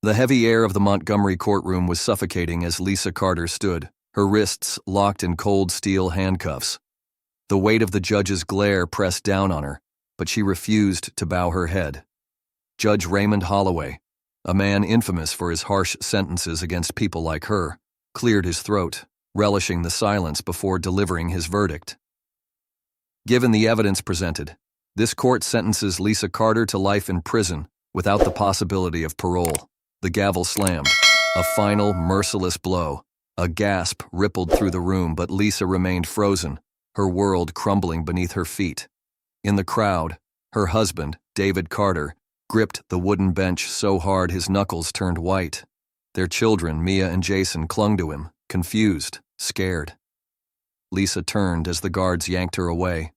The heavy air of the Montgomery courtroom was suffocating as Lisa Carter stood, her wrists locked in cold steel handcuffs. The weight of the judge's glare pressed down on her, but she refused to bow her head. Judge Raymond Holloway, a man infamous for his harsh sentences against people like her, cleared his throat, relishing the silence before delivering his verdict. Given the evidence presented, this court sentences Lisa Carter to life in prison without the possibility of parole. The gavel slammed, a final, merciless blow. A gasp rippled through the room, but Lisa remained frozen, her world crumbling beneath her feet. In the crowd, her husband, David Carter, gripped the wooden bench so hard his knuckles turned white. Their children, Mia and Jason, clung to him, confused, scared. Lisa turned as the guards yanked her away.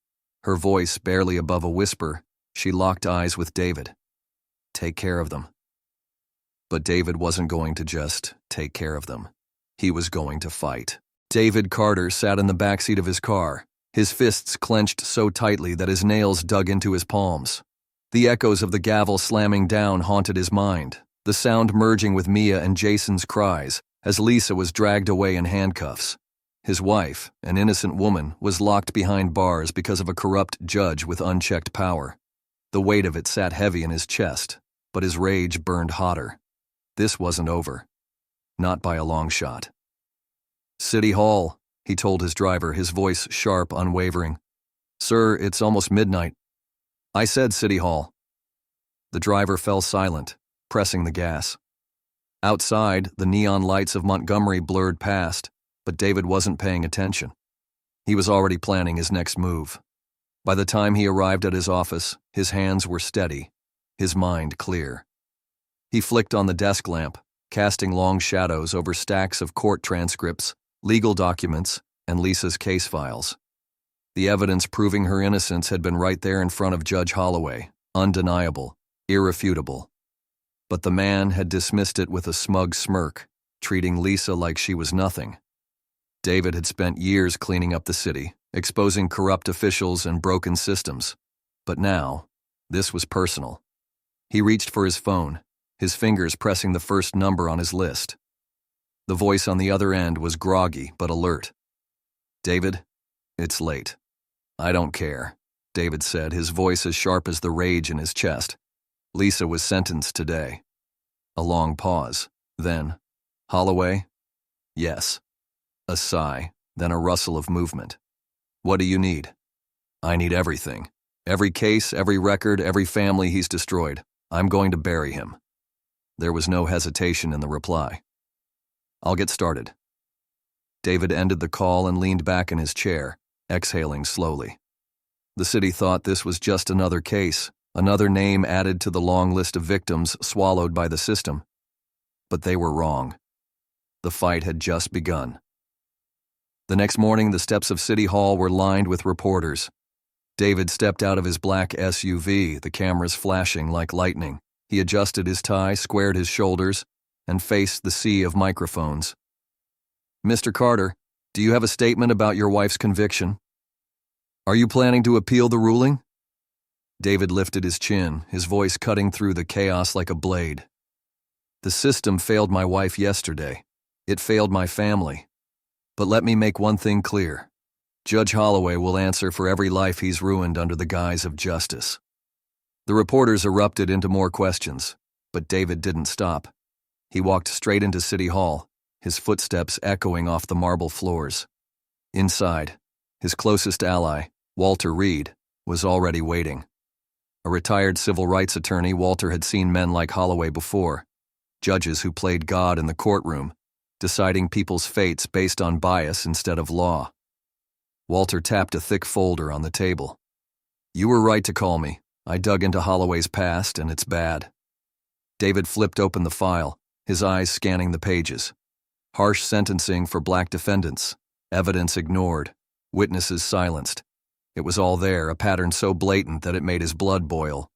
Her voice barely above a whisper, she locked eyes with David. Take care of them. But David wasn't going to just take care of them. He was going to fight. David Carter sat in the backseat of his car, his fists clenched so tightly that his nails dug into his palms. The echoes of the gavel slamming down haunted his mind, the sound merging with Mia and Jason's cries as Lisa was dragged away in handcuffs. His wife, an innocent woman, was locked behind bars because of a corrupt judge with unchecked power. The weight of it sat heavy in his chest, but his rage burned hotter. This wasn't over. Not by a long shot. City Hall, he told his driver, his voice sharp, unwavering. Sir, it's almost midnight. I said City Hall. The driver fell silent, pressing the gas. Outside, the neon lights of Montgomery blurred past, but David wasn't paying attention. He was already planning his next move. By the time he arrived at his office, his hands were steady, his mind clear. He flicked on the desk lamp, casting long shadows over stacks of court transcripts, legal documents, and Lisa's case files. The evidence proving her innocence had been right there in front of Judge Holloway, undeniable, irrefutable. But the man had dismissed it with a smug smirk, treating Lisa like she was nothing. David had spent years cleaning up the city, exposing corrupt officials and broken systems. But now, this was personal. He reached for his phone, his fingers pressing the first number on his list. The voice on the other end was groggy but alert. David, it's late. I don't care, David said, his voice as sharp as the rage in his chest. Lisa was sentenced today. A long pause. Then, Holloway? Yes. A sigh, then a rustle of movement. What do you need? I need everything. Every case, every record, every family he's destroyed. I'm going to bury him. There was no hesitation in the reply. I'll get started. David ended the call and leaned back in his chair, exhaling slowly. The city thought this was just another case, another name added to the long list of victims swallowed by the system. But they were wrong. The fight had just begun. The next morning, the steps of City Hall were lined with reporters. David stepped out of his black SUV, the cameras flashing like lightning. He adjusted his tie, squared his shoulders, and faced the sea of microphones. Mr. Carter, do you have a statement about your wife's conviction? Are you planning to appeal the ruling? David lifted his chin, his voice cutting through the chaos like a blade. The system failed my wife yesterday. It failed my family. But let me make one thing clear. Judge Holloway will answer for every life he's ruined under the guise of justice. The reporters erupted into more questions, but David didn't stop. He walked straight into City Hall, his footsteps echoing off the marble floors. Inside, his closest ally, Walter Reed, was already waiting. A retired civil rights attorney, Walter had seen men like Holloway before, judges who played God in the courtroom, deciding people's fates based on bias instead of law. Walter tapped a thick folder on the table. You were right to call me. I dug into Holloway's past, and it's bad. David flipped open the file, his eyes scanning the pages. Harsh sentencing for black defendants, evidence ignored, witnesses silenced. It was all there, a pattern so blatant that it made his blood boil.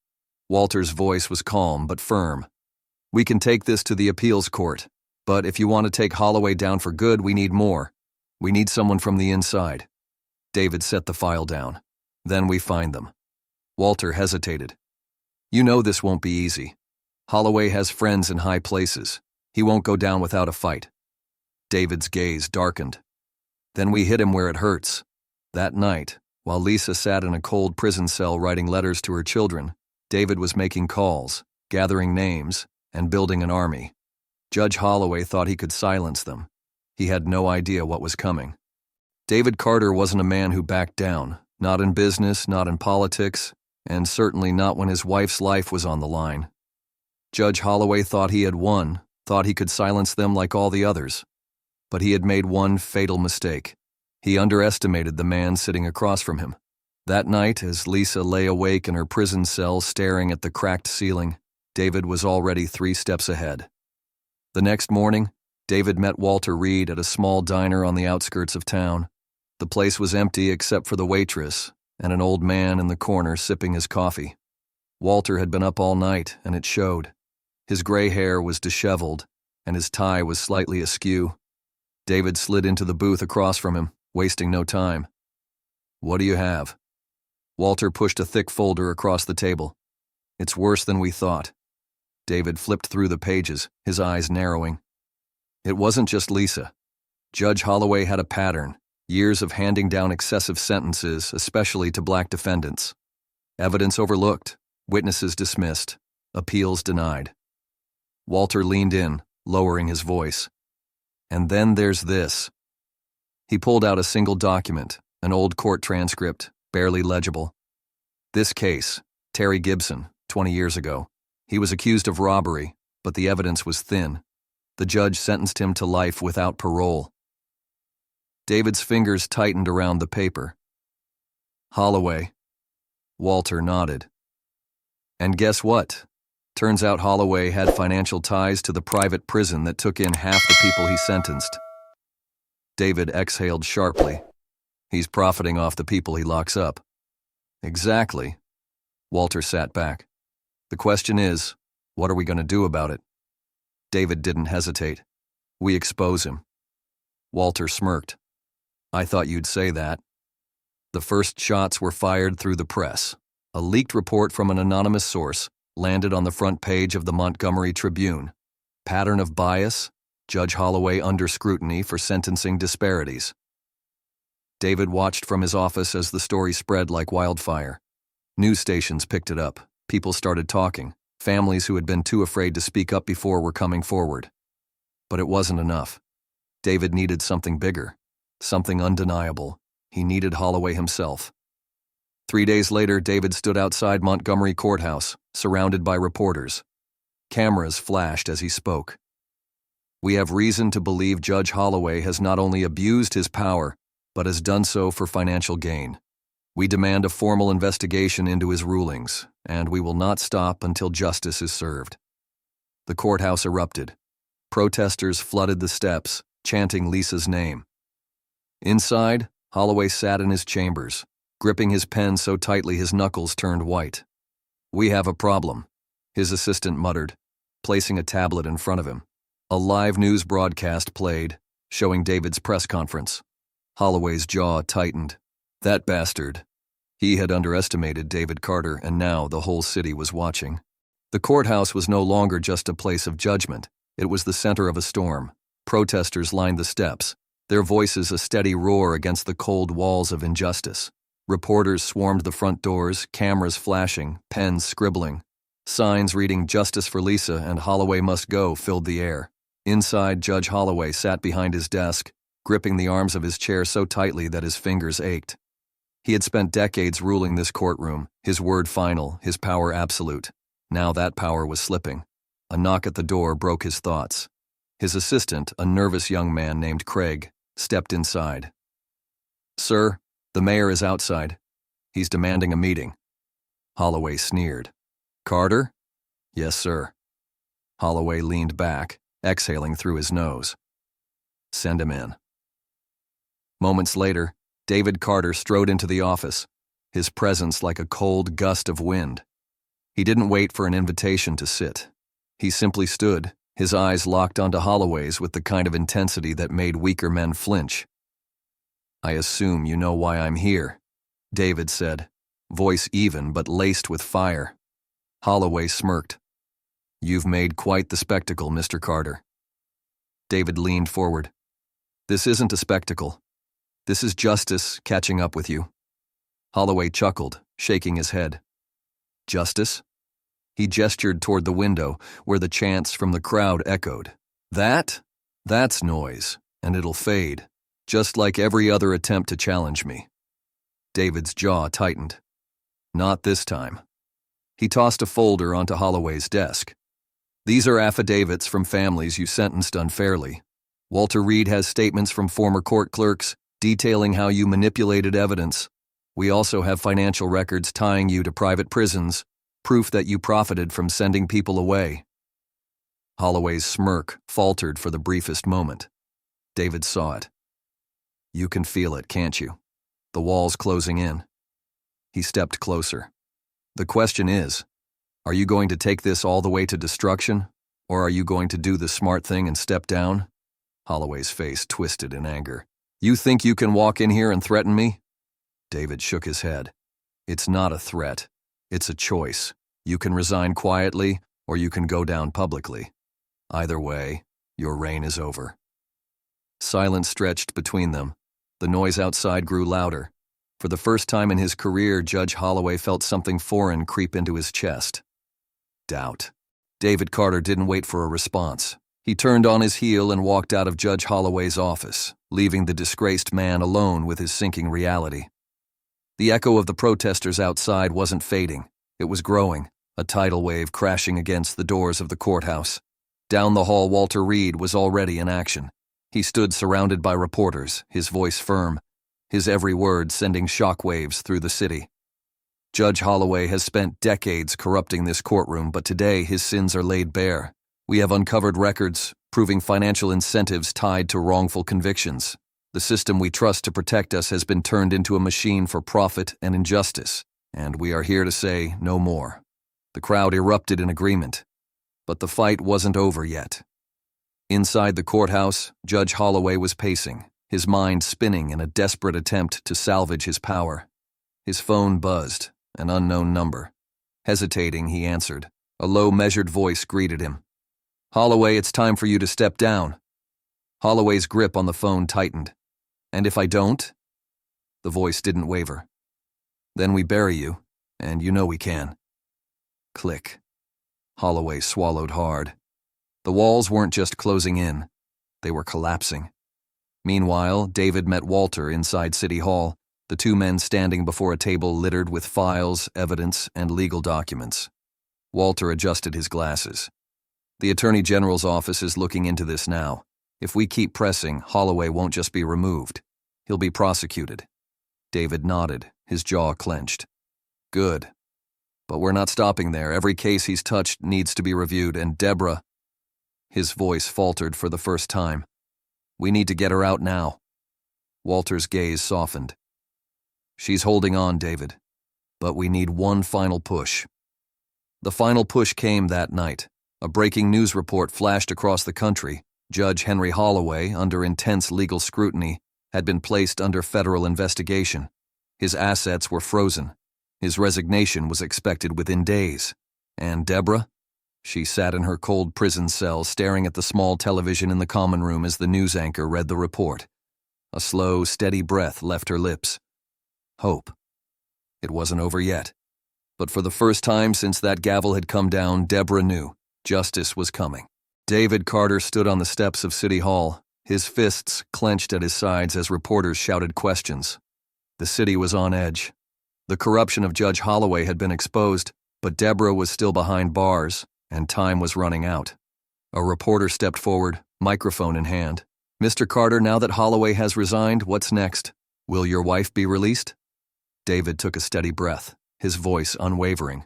Walter's voice was calm but firm. We can take this to the appeals court, but if you want to take Holloway down for good, we need more. We need someone from the inside. David set the file down. Then we find them. Walter hesitated. You know this won't be easy. Holloway has friends in high places. He won't go down without a fight. David's gaze darkened. Then we hit him where it hurts. That night, while Lisa sat in a cold prison cell writing letters to her children, David was making calls, gathering names, and building an army. Judge Holloway thought he could silence them. He had no idea what was coming. David Carter wasn't a man who backed down, not in business, not in politics, and certainly not when his wife's life was on the line. Judge Holloway thought he had won, thought he could silence them like all the others. But he had made one fatal mistake. He underestimated the man sitting across from him. That night, as Lisa lay awake in her prison cell staring at the cracked ceiling, David was already 3 steps ahead. The next morning, David met Walter Reed at a small diner on the outskirts of town. The place was empty except for the waitress and an old man in the corner sipping his coffee. Walter had been up all night, and it showed. His gray hair was disheveled, and his tie was slightly askew. David slid into the booth across from him, wasting no time. "What do you have?" Walter pushed a thick folder across the table. "It's worse than we thought." David flipped through the pages, his eyes narrowing. It wasn't just Lisa. Judge Holloway had a pattern, years of handing down excessive sentences, especially to black defendants. Evidence overlooked, witnesses dismissed, appeals denied. Walter leaned in, lowering his voice. "And then there's this." He pulled out a single document, an old court transcript, barely legible. This case, Terry Gibson, 20 years ago. He was accused of robbery, but the evidence was thin. The judge sentenced him to life without parole. David's fingers tightened around the paper. "Holloway." Walter nodded. "And guess what? Turns out Holloway had financial ties to the private prison that took in half the people he sentenced." David exhaled sharply. "He's profiting off the people he locks up." "Exactly." Walter sat back. "The question is, what are we going to do about it?" David didn't hesitate. "We expose him." Walter smirked. "I thought you'd say that." The first shots were fired through the press. A leaked report from an anonymous source landed on the front page of the Montgomery Tribune. Pattern of bias, Judge Holloway under scrutiny for sentencing disparities. David watched from his office as the story spread like wildfire. News stations picked it up. People started talking. Families who had been too afraid to speak up before were coming forward. But it wasn't enough. David needed something bigger, something undeniable. He needed Holloway himself. 3 days later, David stood outside Montgomery Courthouse, surrounded by reporters. Cameras flashed as he spoke. "We have reason to believe Judge Holloway has not only abused his power, but has done so for financial gain. We demand a formal investigation into his rulings, and we will not stop until justice is served." The courthouse erupted. Protesters flooded the steps, chanting Lisa's name. Inside, Holloway sat in his chambers, gripping his pen so tightly his knuckles turned white. "We have a problem," his assistant muttered, placing a tablet in front of him. A live news broadcast played, showing David's press conference. Holloway's jaw tightened. That bastard. He had underestimated David Carter, and now the whole city was watching. The courthouse was no longer just a place of judgment. It was the center of a storm. Protesters lined the steps, their voices a steady roar against the cold walls of injustice. Reporters swarmed the front doors, cameras flashing, pens scribbling. Signs reading "Justice for Lisa" and "Holloway must go" filled the air. Inside, Judge Holloway sat behind his desk, gripping the arms of his chair so tightly that his fingers ached. He had spent decades ruling this courtroom, his word final, his power absolute. Now that power was slipping. A knock at the door broke his thoughts. His assistant, a nervous young man named Craig, stepped inside. "Sir, the mayor is outside. He's demanding a meeting." Holloway sneered. "Carter?" "Yes, sir." Holloway leaned back, exhaling through his nose. "Send him in." Moments later, David Carter strode into the office, his presence like a cold gust of wind. He didn't wait for an invitation to sit. He simply stood, his eyes locked onto Holloway's with the kind of intensity that made weaker men flinch. "I assume you know why I'm here," David said, voice even but laced with fire. Holloway smirked. You've made quite the spectacle, Mr. Carter. David leaned forward. This isn't a spectacle. This is justice catching up with you. Holloway chuckled, shaking his head. Justice? He gestured toward the window, where the chants from the crowd echoed. That's noise, and it'll fade, just like every other attempt to challenge me. David's jaw tightened. Not this time. He tossed a folder onto Holloway's desk. These are affidavits from families you sentenced unfairly. Walter Reed has statements from former court clerks detailing how you manipulated evidence. We also have financial records tying you to private prisons, proof that you profited from sending people away. Holloway's smirk faltered for the briefest moment. David saw it. You can feel it, can't you? The walls closing in. He stepped closer. The question is, are you going to take this all the way to destruction, or are you going to do the smart thing and step down? Holloway's face twisted in anger. You think you can walk in here and threaten me? David shook his head. It's not a threat. It's a choice. You can resign quietly, or you can go down publicly. Either way, your reign is over. Silence stretched between them. The noise outside grew louder. For the first time in his career, Judge Holloway felt something foreign creep into his chest. Doubt. David Carter didn't wait for a response. He turned on his heel and walked out of Judge Holloway's office, leaving the disgraced man alone with his sinking reality. The echo of the protesters outside wasn't fading. It was growing, a tidal wave crashing against the doors of the courthouse. Down the hall, Walter Reed was already in action. He stood surrounded by reporters, his voice firm, his every word sending shockwaves through the city. Judge Holloway has spent decades corrupting this courtroom, but today his sins are laid bare. We have uncovered records proving financial incentives tied to wrongful convictions. The system we trust to protect us has been turned into a machine for profit and injustice, and we are here to say no more. The crowd erupted in agreement, but the fight wasn't over yet. Inside the courthouse, Judge Holloway was pacing, his mind spinning in a desperate attempt to salvage his power. His phone buzzed, an unknown number. Hesitating, he answered. A low, measured voice greeted him. Holloway, it's time for you to step down. Holloway's grip on the phone tightened. And if I don't? The voice didn't waver. Then we bury you, and you know we can. Click. Holloway swallowed hard. The walls weren't just closing in, they were collapsing. Meanwhile, David met Walter inside City Hall, the two men standing before a table littered with files, evidence, and legal documents. Walter adjusted his glasses. The Attorney General's office is looking into this now. If we keep pressing, Holloway won't just be removed. He'll be prosecuted. David nodded, his jaw clenched. Good. But we're not stopping there. Every case he's touched needs to be reviewed, and Deborah... His voice faltered for the first time. We need to get her out now. Walter's gaze softened. She's holding on, David. But we need one final push. The final push came that night. A breaking news report flashed across the country. Judge Henry Holloway, under intense legal scrutiny, had been placed under federal investigation. His assets were frozen. His resignation was expected within days. And Deborah? She sat in her cold prison cell staring at the small television in the common room as the news anchor read the report. A slow, steady breath left her lips. Hope. It wasn't over yet. But for the first time since that gavel had come down, Deborah knew justice was coming. David Carter stood on the steps of City Hall, his fists clenched at his sides as reporters shouted questions. The city was on edge. The corruption of Judge Holloway had been exposed, but Deborah was still behind bars, and time was running out. A reporter stepped forward, microphone in hand. Mr. Carter, now that Holloway has resigned, what's next? Will your wife be released? David took a steady breath, his voice unwavering.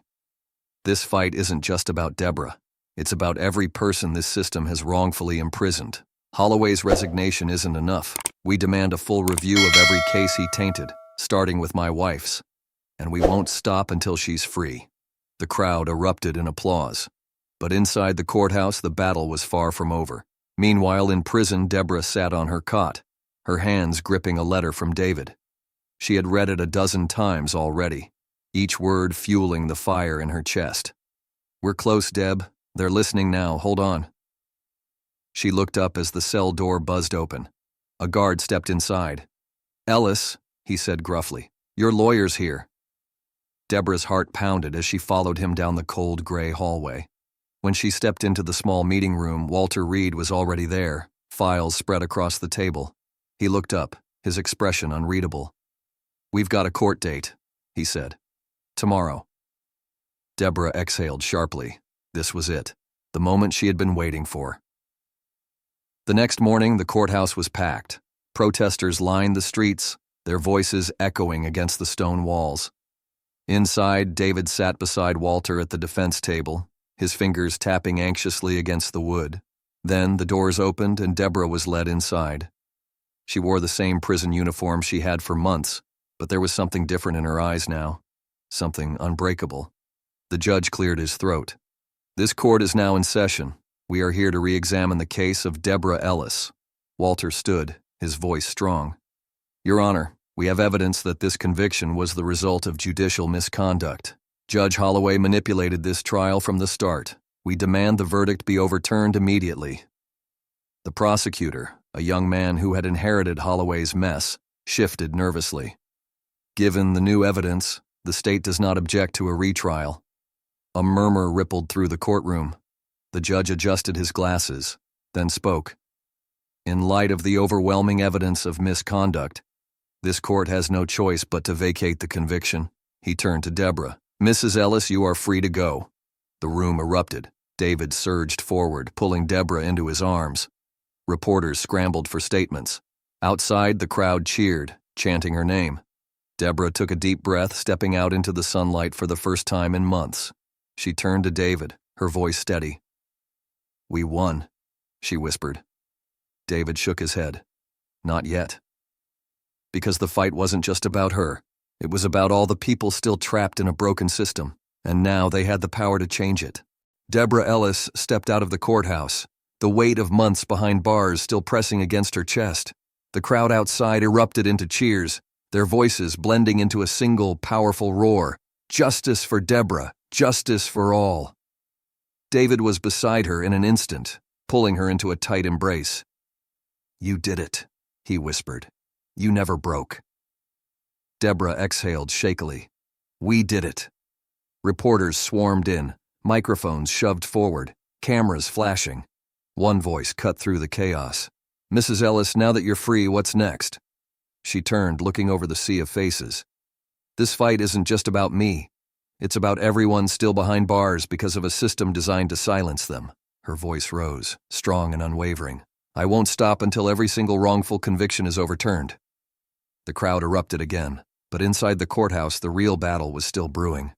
This fight isn't just about Deborah. It's about every person this system has wrongfully imprisoned. Holloway's resignation isn't enough. We demand a full review of every case he tainted, starting with my wife's. And we won't stop until she's free. The crowd erupted in applause. But inside the courthouse, the battle was far from over. Meanwhile, in prison, Deborah sat on her cot, her hands gripping a letter from David. She had read it a dozen times already, each word fueling the fire in her chest. We're close, Deb. They're listening now, hold on. She looked up as the cell door buzzed open. A guard stepped inside. Ellis, he said gruffly, your lawyer's here. Deborah's heart pounded as she followed him down the cold gray hallway. When she stepped into the small meeting room, Walter Reed was already there, files spread across the table. He looked up, his expression unreadable. We've got a court date, he said. Tomorrow. Deborah exhaled sharply. This was it, the moment she had been waiting for. The next morning, the courthouse was packed. Protesters lined the streets, their voices echoing against the stone walls. Inside, David sat beside Walter at the defense table, his fingers tapping anxiously against the wood. Then the doors opened and Deborah was led inside. She wore the same prison uniform she had for months, but there was something different in her eyes now, something unbreakable. The judge cleared his throat. This court is now in session. We are here to re-examine the case of Deborah Ellis. Walter stood, his voice strong. Your Honor, we have evidence that this conviction was the result of judicial misconduct. Judge Holloway manipulated this trial from the start. We demand the verdict be overturned immediately. The prosecutor, a young man who had inherited Holloway's mess, shifted nervously. Given the new evidence, the state does not object to a retrial. A murmur rippled through the courtroom. The judge adjusted his glasses, then spoke. In light of the overwhelming evidence of misconduct, this court has no choice but to vacate the conviction. He turned to Deborah. Mrs. Ellis, you are free to go. The room erupted. David surged forward, pulling Deborah into his arms. Reporters scrambled for statements. Outside, the crowd cheered, chanting her name. Deborah took a deep breath, stepping out into the sunlight for the first time in months. She turned to David, her voice steady. We won, she whispered. David shook his head. Not yet. Because the fight wasn't just about her. It was about all the people still trapped in a broken system, and now they had the power to change it. Deborah Ellis stepped out of the courthouse, the weight of months behind bars still pressing against her chest. The crowd outside erupted into cheers, their voices blending into a single powerful roar. Justice for Deborah, justice for all. David was beside her in an instant, pulling her into a tight embrace. You did it, he whispered. You never broke. Deborah exhaled shakily. We did it. Reporters swarmed in, microphones shoved forward, cameras flashing. One voice cut through the chaos. Mrs. Ellis, now that you're free, what's next? She turned, looking over the sea of faces. This fight isn't just about me. It's about everyone still behind bars because of a system designed to silence them. Her voice rose, strong and unwavering. I won't stop until every single wrongful conviction is overturned. The crowd erupted again, but inside the courthouse the real battle was still brewing.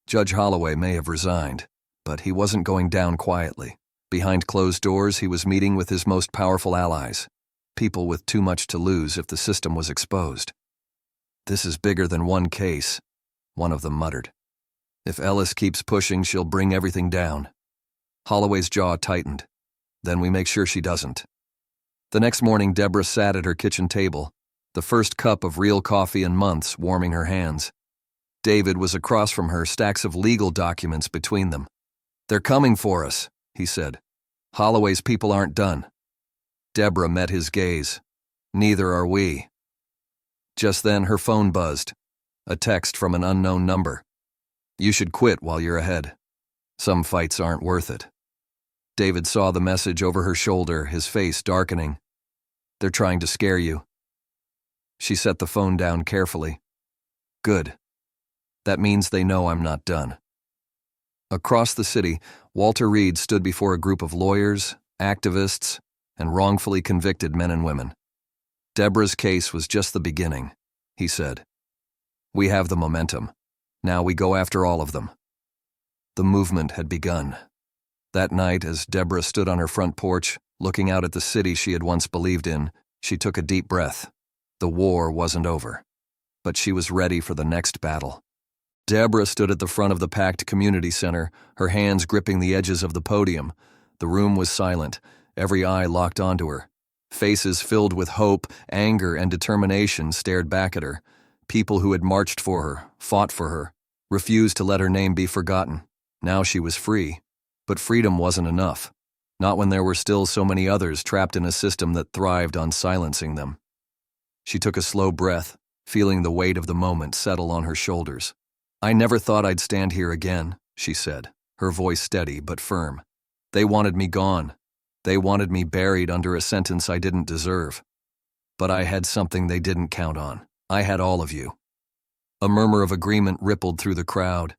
Judge Holloway may have resigned, but he wasn't going down quietly. Behind closed doors, he was meeting with his most powerful allies, people with too much to lose if the system was exposed. This is bigger than one case, one of them muttered. If Ellis keeps pushing, she'll bring everything down. Holloway's jaw tightened. Then we make sure she doesn't. The next morning, Deborah sat at her kitchen table, the first cup of real coffee in months warming her hands. David was across from her, stacks of legal documents between them. They're coming for us, he said. Holloway's people aren't done. Deborah met his gaze. Neither are we. Just then, her phone buzzed. A text from an unknown number. You should quit while you're ahead. Some fights aren't worth it. David saw the message over her shoulder, his face darkening. They're trying to scare you. She set the phone down carefully. Good. That means they know I'm not done. Across the city, Walter Reed stood before a group of lawyers, activists, and wrongfully convicted men and women. Deborah's case was just the beginning, he said. We have the momentum. Now we go after all of them. The movement had begun. That night, as Deborah stood on her front porch, looking out at the city she had once believed in, she took a deep breath. The war wasn't over, but she was ready for the next battle. Deborah stood at the front of the packed community center, her hands gripping the edges of the podium. The room was silent, every eye locked onto her. Faces filled with hope, anger, and determination stared back at her. People who had marched for her, fought for her, refused to let her name be forgotten. Now she was free, But freedom wasn't enough. Not when there were still so many others trapped in a system that thrived on silencing them. She took a slow breath, feeling the weight of the moment settle on her shoulders. "I never thought I'd stand here again," she said, her voice steady but firm. "They wanted me gone. They wanted me buried under a sentence I didn't deserve. But I had something they didn't count on. I had all of you." A murmur of agreement rippled through the crowd.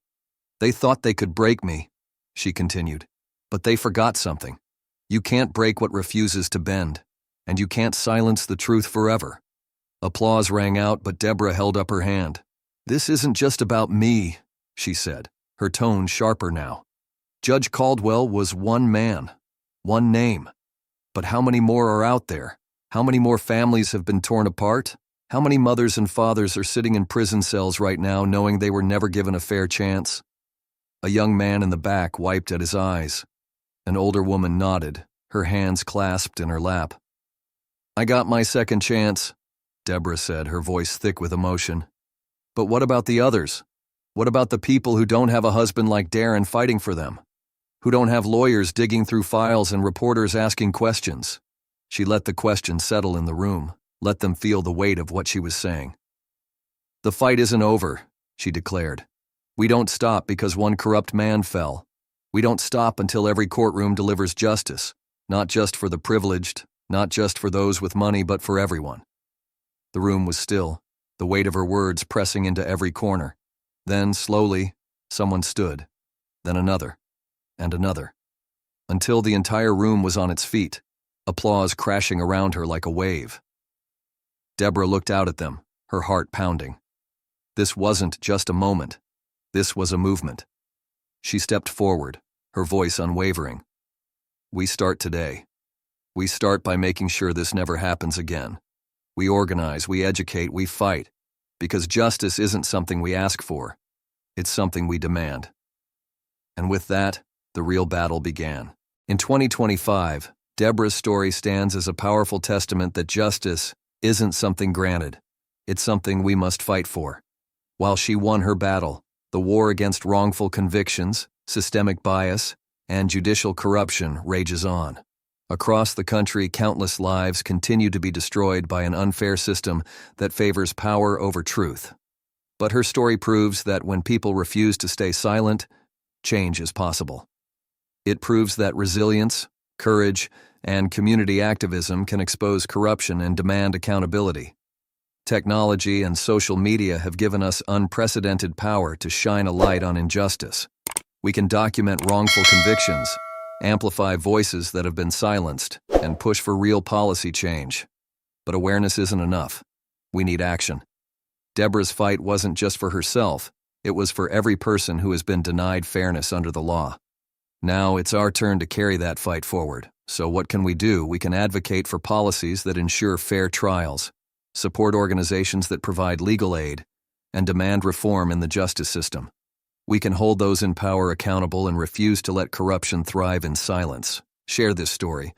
"They thought they could break me," she continued. "But they forgot something. You can't break what refuses to bend, and you can't silence the truth forever." Applause rang out, but Deborah held up her hand. "This isn't just about me," she said, her tone sharper now. "Judge Caldwell was one man, one name. But how many more are out there? How many more families have been torn apart? How many mothers and fathers are sitting in prison cells right now knowing they were never given a fair chance?" A young man in the back wiped at his eyes. An older woman nodded, her hands clasped in her lap. "I got my second chance," Deborah said, her voice thick with emotion. "But what about the others? What about the people who don't have a husband like Darren fighting for them? Who don't have lawyers digging through files and reporters asking questions?" She let the question settle in the room, let them feel the weight of what she was saying. "The fight isn't over," she declared. "We don't stop because one corrupt man fell. We don't stop until every courtroom delivers justice, not just for the privileged, not just for those with money, but for everyone." The room was still, the weight of her words pressing into every corner. Then, slowly, someone stood, then another, and another, until the entire room was on its feet, applause crashing around her like a wave. Deborah looked out at them, her heart pounding. This wasn't just a moment. This was a movement. She stepped forward, her voice unwavering. "We start today. We start by making sure this never happens again. We organize, we educate, we fight, because justice isn't something we ask for. It's something we demand." And with that, the real battle began. In 2025, Deborah's story stands as a powerful testament that justice isn't something granted. It's something we must fight for. While she won her battle, the war against wrongful convictions, systemic bias, and judicial corruption rages on. Across the country, countless lives continue to be destroyed by an unfair system that favors power over truth. But her story proves that when people refuse to stay silent, change is possible. It proves that resilience, courage, and community activism can expose corruption and demand accountability. Technology and social media have given us unprecedented power to shine a light on injustice. We can document wrongful convictions, amplify voices that have been silenced, and push for real policy change. But awareness isn't enough. We need action. Deborah's fight wasn't just for herself, it was for every person who has been denied fairness under the law. Now it's our turn to carry that fight forward. So what can we do? We can advocate for policies that ensure fair trials, support organizations that provide legal aid, and demand reform in the justice system. We can hold those in power accountable and refuse to let corruption thrive in silence. Share this story.